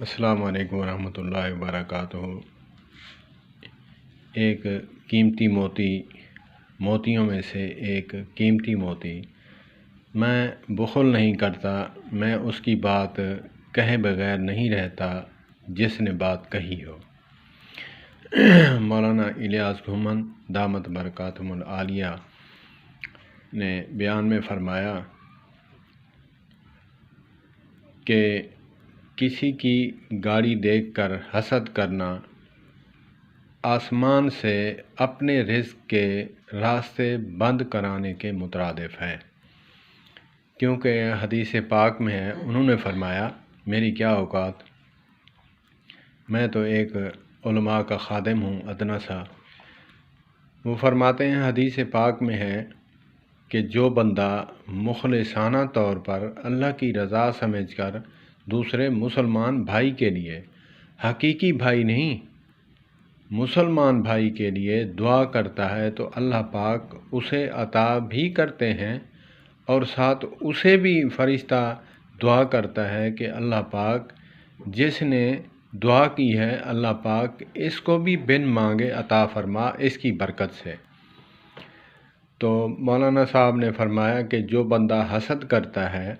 السلام علیکم ورحمۃ اللہ وبرکاتہ۔ ایک قیمتی موتیوں میں سے ایک قیمتی موتی، میں بخل نہیں کرتا، میں اس کی بات کہے بغیر نہیں رہتا جس نے بات کہی ہو۔ مولانا الیاس گھومن دامت برکاتہم العالیہ نے بیان میں فرمایا کہ کسی کی گاڑی دیکھ کر حسد کرنا آسمان سے اپنے رزق کے راستے بند کرانے کے مترادف ہے، کیونکہ حدیث پاک میں ہے، انہوں نے فرمایا میری کیا اوقات، میں تو ایک علماء کا خادم ہوں ادنا سا۔ وہ فرماتے ہیں حدیث پاک میں ہے کہ جو بندہ مخلصانہ طور پر اللہ کی رضا سمجھ کر دوسرے مسلمان بھائی کے لیے، حقیقی بھائی نہیں، مسلمان بھائی کے لیے دعا کرتا ہے تو اللہ پاک اسے عطا بھی کرتے ہیں، اور ساتھ اسے بھی فرشتہ دعا کرتا ہے کہ اللہ پاک جس نے دعا کی ہے اللہ پاک اس کو بھی بن مانگے عطا فرما اس کی برکت سے۔ تو مولانا صاحب نے فرمایا کہ جو بندہ حسد کرتا ہے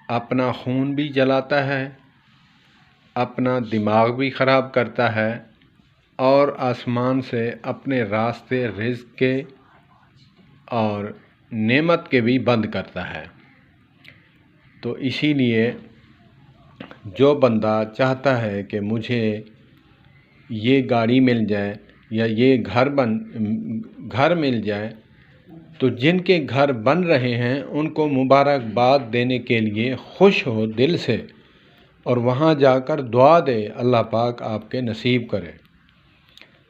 اپنا خون بھی جلاتا ہے، اپنا دماغ بھی خراب کرتا ہے، اور آسمان سے اپنے راستے رزق کے اور نعمت کے بھی بند کرتا ہے۔ تو اسی لیے جو بندہ چاہتا ہے کہ مجھے یہ گاڑی مل جائے یا یہ گھر مل جائے، تو جن کے گھر بن رہے ہیں ان کو مبارکباد دینے کے لیے خوش ہو دل سے، اور وہاں جا کر دعا دے اللہ پاک آپ کے نصیب کرے،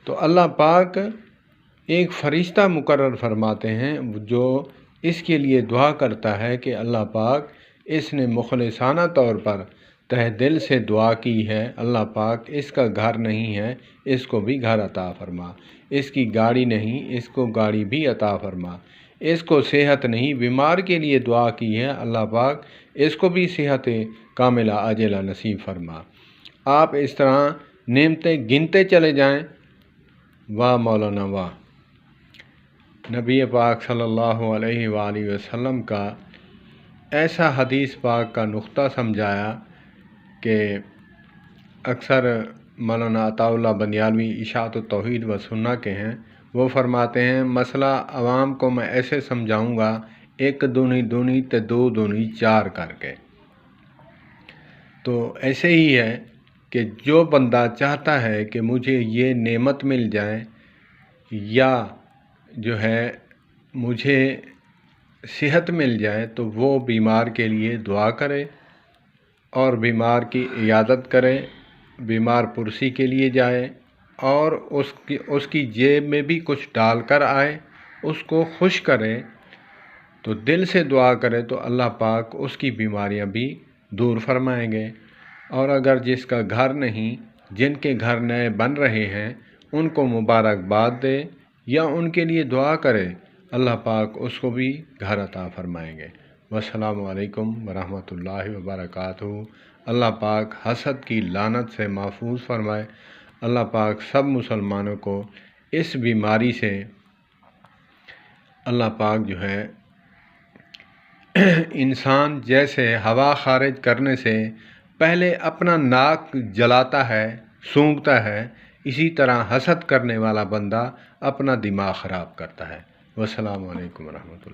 تو اللہ پاک ایک فرشتہ مقرر فرماتے ہیں جو اس کے لیے دعا کرتا ہے کہ اللہ پاک اس نے مخلصانہ طور پر تہ دل سے دعا کی ہے، اللہ پاک اس کا گھر نہیں ہے اس کو بھی گھر عطا فرما، اس کی گاڑی نہیں اس کو گاڑی بھی عطا فرما، اس کو صحت نہیں بیمار کے لیے دعا کی ہے اللہ پاک اس کو بھی صحت کاملہ عاجلہ نصیب فرما۔ آپ اس طرح نعمتیں گنتے چلے جائیں، واہ مولانا واہ۔ نبی پاک صلی اللہ علیہ وآلہ وسلم کا ایسا حدیث پاک کا نقطہ سمجھایا کہ اکثر مولانا عطاء اللہ بندیالوی اشاعت التوحید و سنہ کے ہیں، وہ فرماتے ہیں مسئلہ عوام کو میں ایسے سمجھاؤں گا، ایک دونی دونی تے دو دونی چار کر کے۔ تو ایسے ہی ہے کہ جو بندہ چاہتا ہے کہ مجھے یہ نعمت مل جائے یا جو ہے مجھے صحت مل جائے، تو وہ بیمار کے لیے دعا کرے اور بیمار کی عیادت کرے، بیمار پرسی کے لیے جائے اور اس کی جیب میں بھی کچھ ڈال کر آئے، اس کو خوش کرے، تو دل سے دعا کرے تو اللہ پاک اس کی بیماریاں بھی دور فرمائیں گے۔ اور اگر جس کا گھر نہیں، جن کے گھر نئے بن رہے ہیں ان کو مبارکباد دے یا ان کے لیے دعا کرے، اللہ پاک اس کو بھی گھر عطا فرمائیں گے۔ والسلام علیکم ورحمۃ اللہ وبرکاتہ۔ اللہ پاک حسد کی لعنت سے محفوظ فرمائے، اللہ پاک سب مسلمانوں کو اس بیماری سے اللہ پاک جو ہے انسان جیسے ہوا خارج کرنے سے پہلے اپنا ناک جلاتا ہے سونگھتا ہے، اسی طرح حسد کرنے والا بندہ اپنا دماغ خراب کرتا ہے۔ والسلام علیکم ورحمۃ اللہ۔